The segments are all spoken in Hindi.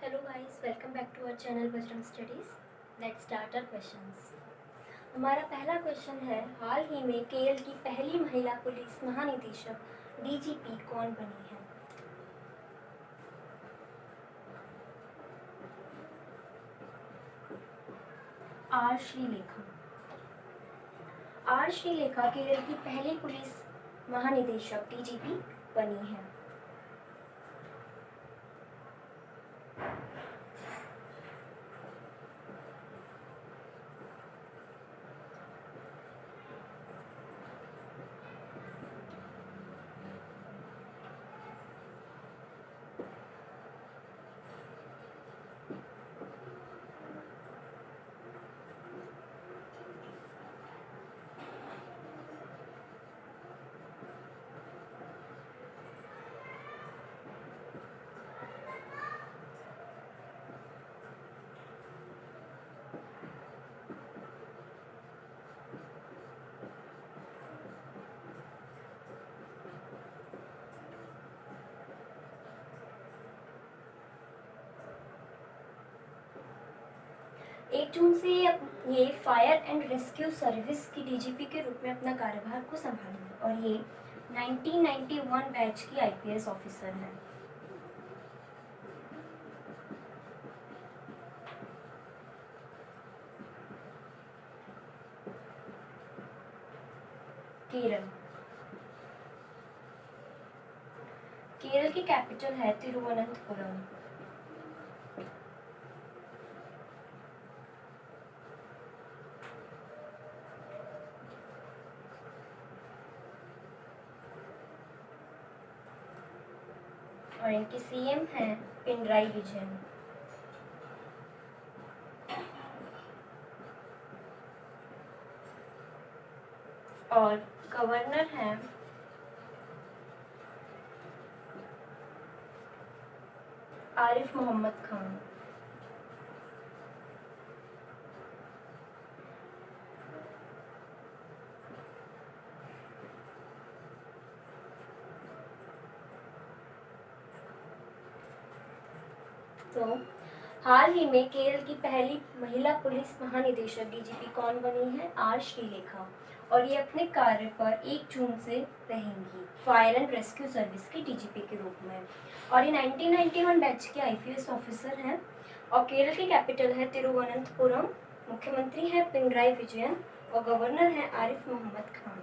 Hello guys, welcome back to our channel Bajrang Studies. Let's start our questions. हमारा पहला क्वेश्चन है, हाल ही में केरल की पहली महिला पुलिस महानिदेशक डीजीपी कौन बनी है? आर श्रीलेखा। आर श्रीलेखा केरल की पहली पुलिस महानिदेशक डीजीपी बनी है। एक जून से ये फायर एंड रेस्क्यू सर्विस की डीजीपी के रूप में अपना कार्यभार को संभालेंगे और ये 1991 बैच की आईपीएस ऑफिसर है। केरल। केरल की कैपिटल है तिरुवनंतपुरम। और इनके सीएम हैं पिनराई विजयन। और गवर्नर हैं आरिफ मोहम्मद खान। तो हाल ही में केरल की पहली महिला पुलिस महानिदेशक डीजीपी कौन बनी है? आर श्रीलेखा। और ये अपने कार्य पर 1 जून से रहेंगी फायर एंड रेस्क्यू सर्विस की डीजीपी के रूप में। और ये 1991 बैच के आईपीएस ऑफिसर हैं और केरल की कैपिटल है तिरुवनंतपुरम। मुख्यमंत्री है पिनराई विजयन और गवर्नर है आरिफ मोहम्मद खान।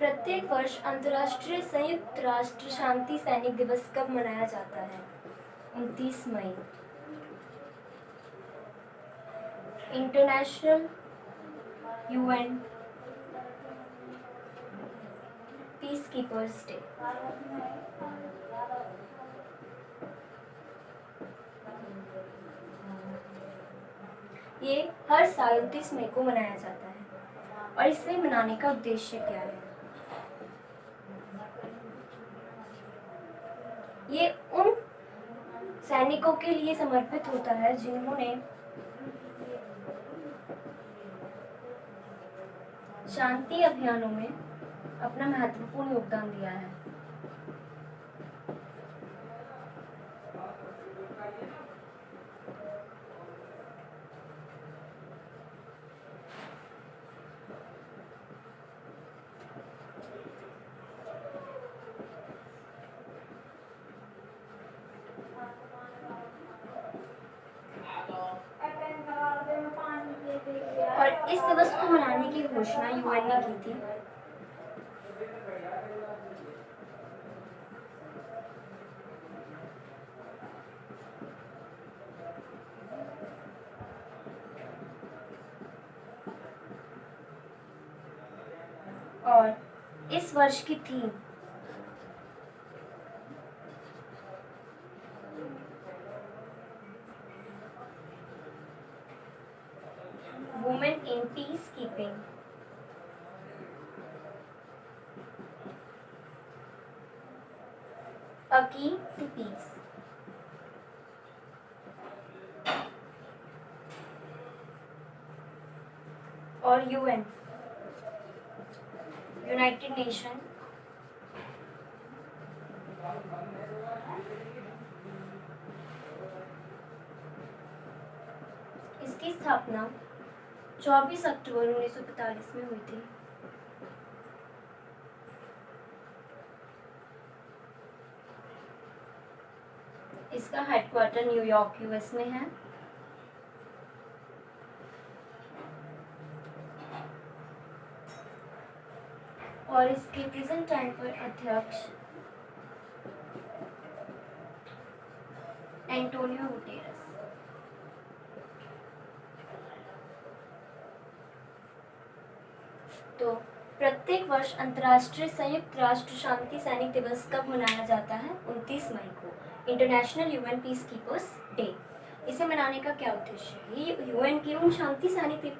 प्रत्येक वर्ष अंतर्राष्ट्रीय संयुक्त राष्ट्र शांति सैनिक दिवस कब मनाया जाता है? 29 मई। International UN peacekeepers day. ये हर साल 29 मई को मनाया जाता है और इसे मनाने का उद्देश्य क्या है? ये उन सैनिकों के लिए समर्पित होता है जिन्होंने शांति अभियानों में अपना महत्वपूर्ण योगदान दिया है। इस दिवस को मनाने की घोषणा यूएन ने की थी? और इस वर्ष की theme? Women in peace keeping. A key to peace. और यूएन, यूनाइटेड नेशन, इसकी स्थापना 24 अक्टूबर 1945 में हुई थी। इसका हेडक्वार्टर न्यूयॉर्क यूएस में है। और इसके प्रेजेंट टाइम पर अध्यक्ष एंटोनियो गुटेरेस। तो प्रत्येक वर्ष अंतर्राष्ट्रीय संयुक्त राष्ट्र शांति सैनिक दिवस कब मनाया जाता है? 29 मई को, international UN peacekeepers day. इसे मनाने का क्या उद्देश्य है? ये यूएन के उन शांति सैनिक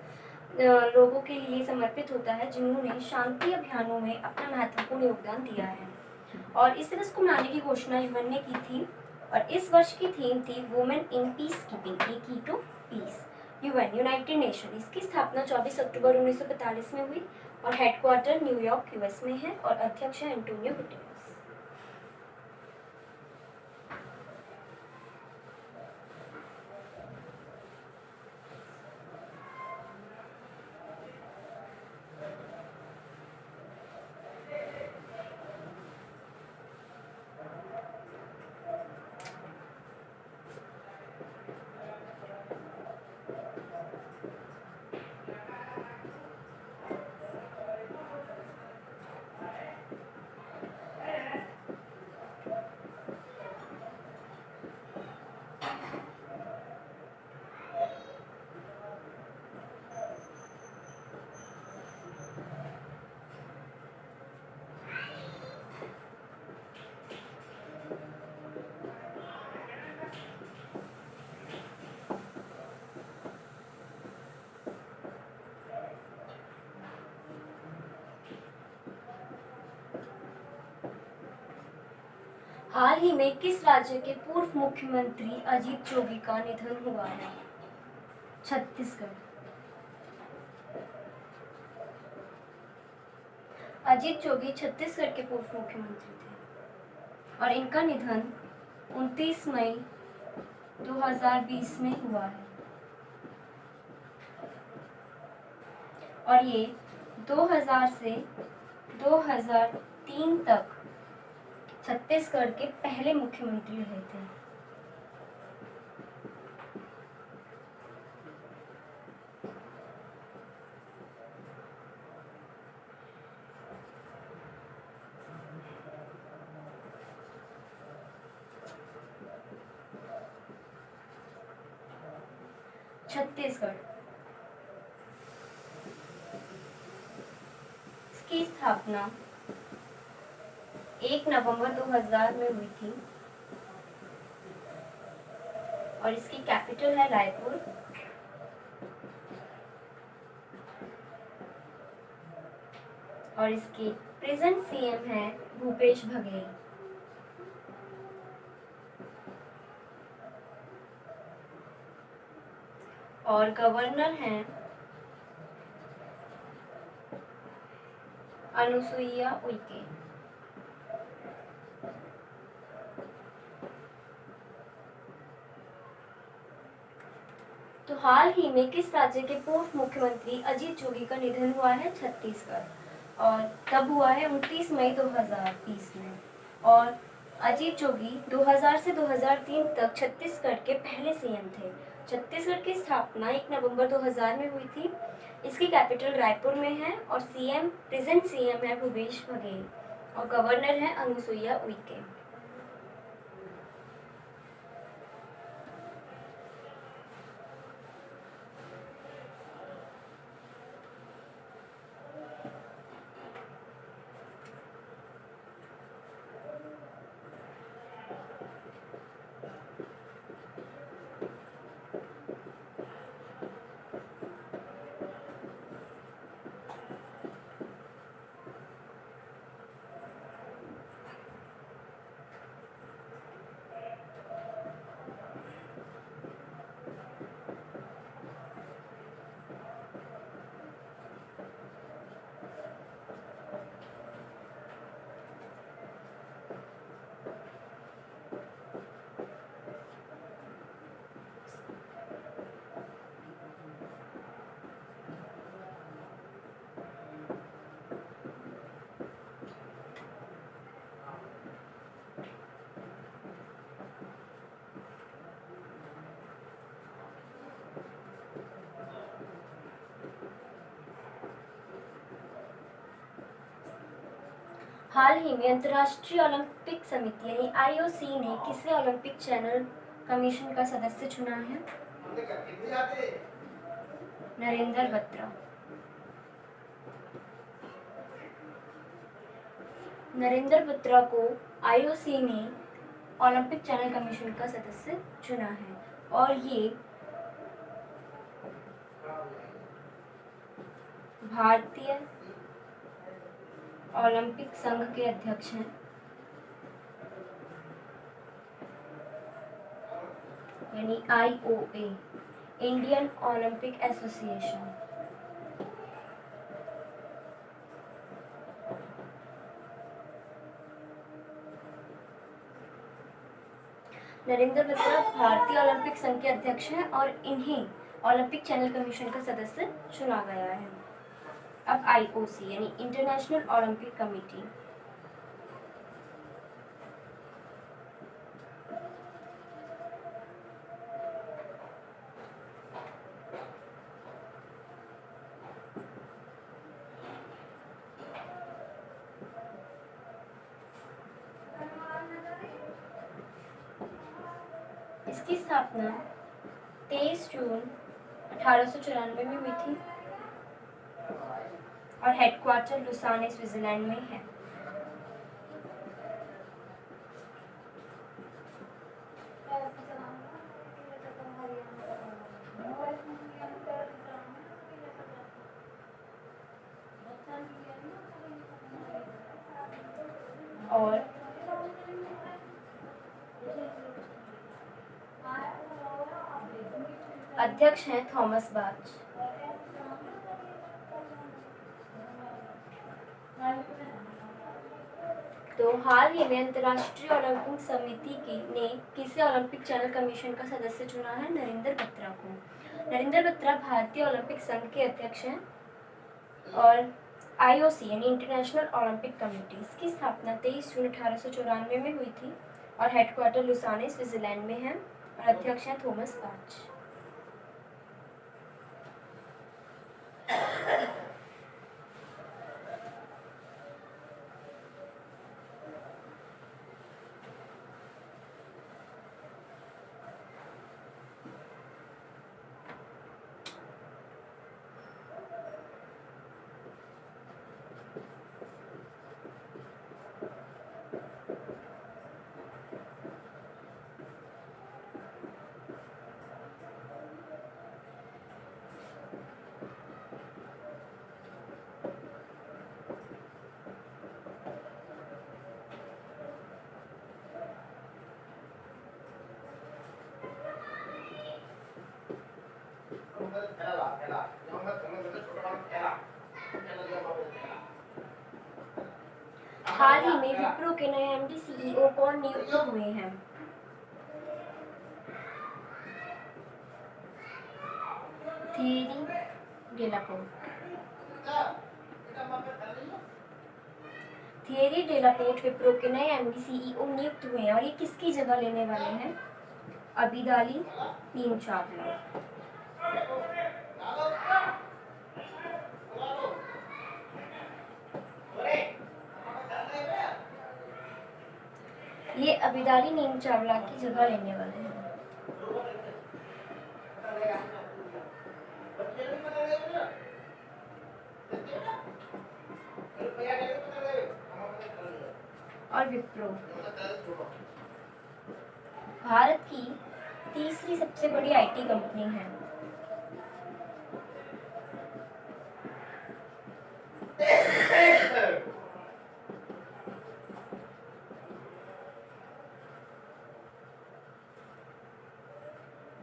लोगों के लिए समर्पित होता है जिन्होंने शांति अभियानों में अपना महत्वपूर्ण योगदान दिया है। और इस दिवस को मनाने की घोषणा यूएन ने की थी और इस वर्ष की थीम थी women in peace keeping, a key to peace. UN, United Nation, इसकी स्थापना 24 अक्टूबर 1945 में हुई और हेडक्वार्टर न्यूयॉर्क यूएस में है और अध्यक्ष है एंटोनियो गुटेरेस। हाल ही में किस राज्य के पूर्व मुख्यमंत्री अजीत जोगी का निधन हुआ है? छत्तीसगढ़। अजीत जोगी छत्तीसगढ़ के पूर्व मुख्यमंत्री थे और इनका निधन 29 मई 2020 में हुआ है। और ये 2000 से 2003 तक छत्तीसगढ़ के पहले मुख्यमंत्री रहे थे। छत्तीसगढ़, इसकी स्थापना 1 नवंबर 2000 में हुई थी और इसकी कैपिटल है रायपुर। और इसके प्रेजेंट सीएम है भूपेश बघेल। और गवर्नर हैं अनुसुईया उइके। तो हाल ही में किस राज्य के पूर्व मुख्यमंत्री अजीत जोगी का निधन हुआ है? छत्तीसगढ़। और कब हुआ है? 29 मई 2020 में। और अजीत जोगी 2000 से 2003 तक छत्तीसगढ़ के पहले सीएम थे। छत्तीसगढ़ की स्थापना 1 नवंबर 2000 में हुई थी। इसकी कैपिटल रायपुर में है और प्रेजेंट सीएम है भूपेश बघेल और गवर्नर है अनुसुईया उइके। हाल ही में अंतर्राष्ट्रीय ओलंपिक समिति यानी आईओसी ने किसे ओलंपिक चैनल कमीशन का सदस्य चुना है? नरेंद्र बत्रा। नरेंद्र बत्रा को आईओसी ने ओलंपिक चैनल कमीशन का सदस्य चुना है और ये भारतीय ओलंपिक संघ के अध्यक्ष हैं यानी IOA, Indian Olympic association. Narendra Batra भारतीय ओलंपिक संघ के अध्यक्ष हैं और इन्हें ओलंपिक चैनल कमीशन का सदस्य चुना गया है। अब IOC यानी इंटरनेशनल ओलंपिक कमेटी। इसकी स्थापना 23 जून 1894 में हुई थी और हेडक्वार्टर लुसाने स्विट्जरलैंड में है। और अध्यक्ष हैं थॉमस बाच। तो हाल ही में अंतर्राष्ट्रीय ओलंपिक समिति ने किसे ओलंपिक चैनल कमीशन का सदस्य चुना है? नरेंद्र बत्रा को। नरेंद्र बत्रा भारतीय ओलंपिक संघ के अध्यक्ष हैं और IOC यानी इंटरनेशनल ओलंपिक कमेटी, इसकी स्थापना 23 जून 1894 में हुई थी और हेडक्वार्टर लुसाने स्विट्जरलैंड में है और अध्यक्ष हैं थॉमस बाच। हाल ही में विप्रो के नए MD CEO कौन नियुक्त हुए हैं? थियरी डेलापोर्ट विप्रो के नए एमडी सीईओ नियुक्त हुए हैं और ये किसकी जगह लेने वाले हैं? अबीदाली नीम चावला। ये अबीदाली नीम चावला की जगह लेने वाले हैं। और विप्रो भारत की तीसरी सबसे बड़ी आईटी कंपनी है।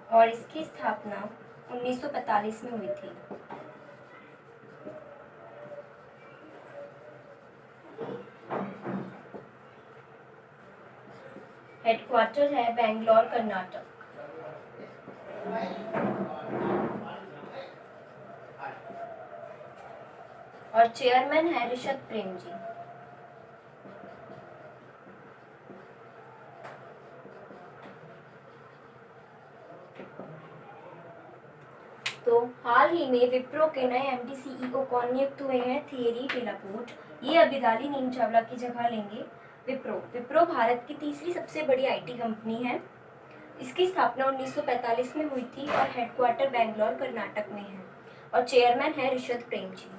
और इसकी स्थापना 1945 में हुई थी। हेडक्वार्टर है बेंगलोर, कर्नाटक। और चेयरमैन है ऋषभ प्रेम जी। तो हाल ही में विप्रो के नए एमडी सीईओ कौन नियुक्त हुए हैं? थियरी डेलापोर्ट। ये अबीदाली नीम चावला की जगह लेंगे। विप्रो भारत की तीसरी सबसे बड़ी आईटी कंपनी है। इसकी स्थापना 1945 में हुई थी और हेडक्वार्टर बेंगलोर, कर्नाटक में है। और चेयरमैन है ऋषभ प्रेम जी।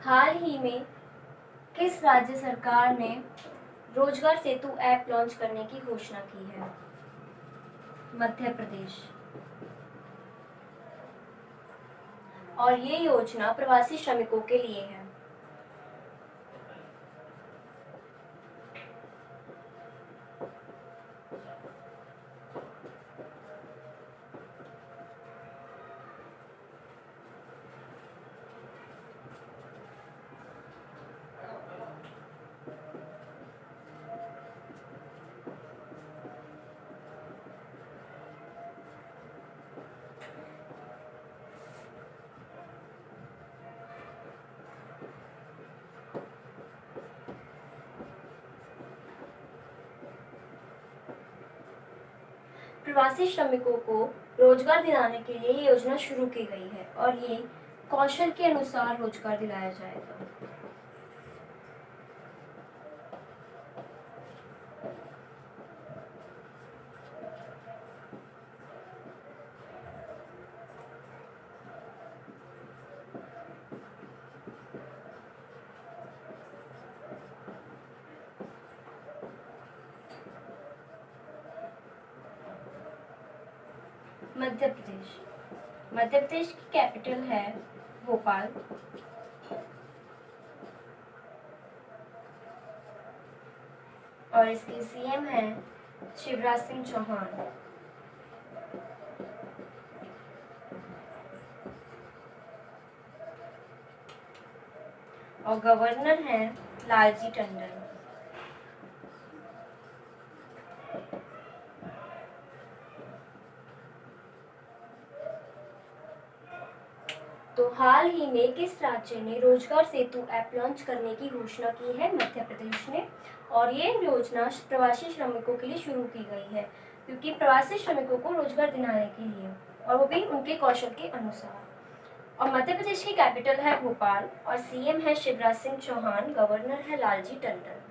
हाल ही में किस राज्य सरकार ने रोजगार सेतु ऐप लॉन्च करने की घोषणा की है? मध्य प्रदेश। और ये योजना प्रवासी श्रमिकों के लिए है। प्रवासी श्रमिकों को रोजगार दिलाने के लिए ये योजना शुरू की गई है और ये कौशल के अनुसार रोजगार दिलाया जाएगा। मध्य प्रदेश। मध्य प्रदेश की कैपिटल है भोपाल। और इसके सीएम हैं शिवराज सिंह चौहान। और गवर्नर हैं लालजी टंडन। तो हाल ही में किस राज्य ने रोजगार सेतु ऐप लॉन्च करने की घोषणा की है? मध्य प्रदेश ने। और ये योजना प्रवासी श्रमिकों के लिए शुरू की गई है क्योंकि प्रवासी श्रमिकों को रोजगार दिलाने के लिए और वो भी उनके कौशल के अनुसार। और मध्य प्रदेश की कैपिटल है भोपाल और सीएम है शिवराज सिंह चौहान, गवर्नर है लालजी टंडन।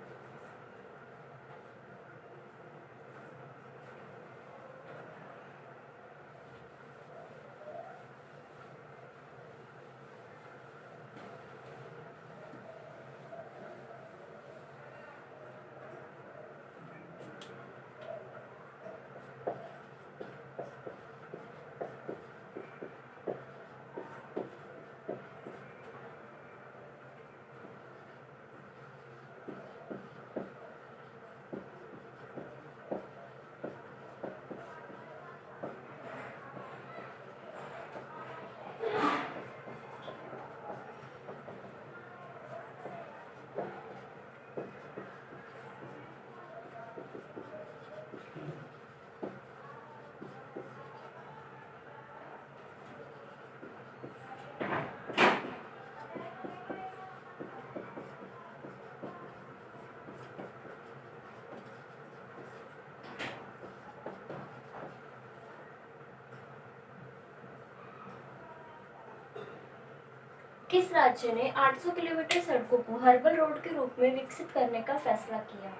किस राज्य ने 800 किलोमीटर सड़कों को हर्बल रोड के रूप में विकसित करने का फैसला किया?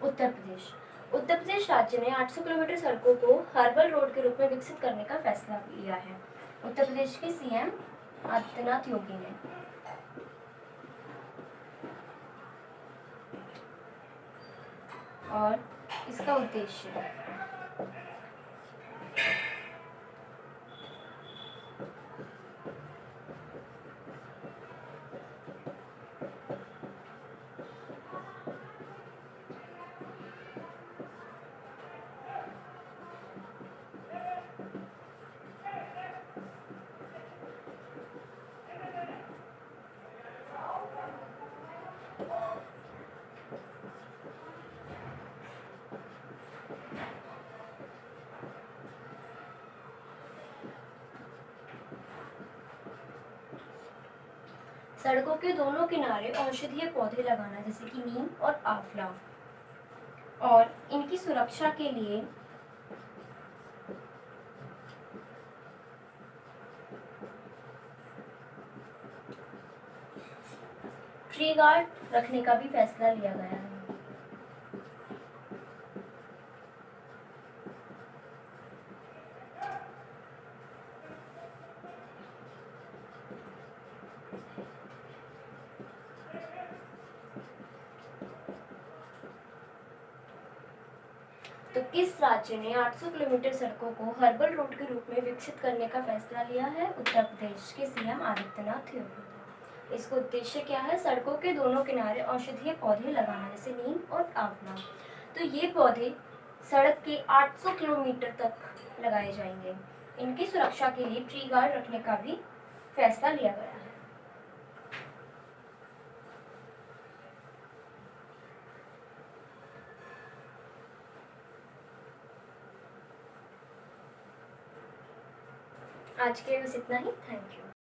उत्तर प्रदेश। उत्तर प्रदेश राज्य ने 800 किलोमीटर सड़कों को हर्बल रोड के रूप में विकसित करने का फैसला लिया है। उत्तर प्रदेश के सीएम आदित्यनाथ योगी ने। और इसका उद्देश्य सड़कों के दोनों किनारे औषधीय पौधे लगाना, जैसे कि नीम और आंवला, और इनकी सुरक्षा के लिए ट्री गार्ड रखने का भी फैसला लिया गया है। तो किस राज्य ने 800 किलोमीटर सड़कों को हर्बल रोड के रूप में विकसित करने का फैसला लिया है? उत्तर प्रदेश के सीएम आदित्यनाथ योगी ने। इसका उद्देश्य क्या है? सड़कों के दोनों किनारे औषधीय पौधे लगाना, जैसे नीम और आंवला। तो ये पौधे सड़क के 800 किलोमीटर तक लगाए जाएंगे। इनकी सुरक्षा के लिए ट्री गार्ड रखने का भी फैसला लिया गया है। आज के लिए बस इतना ही। Thank you.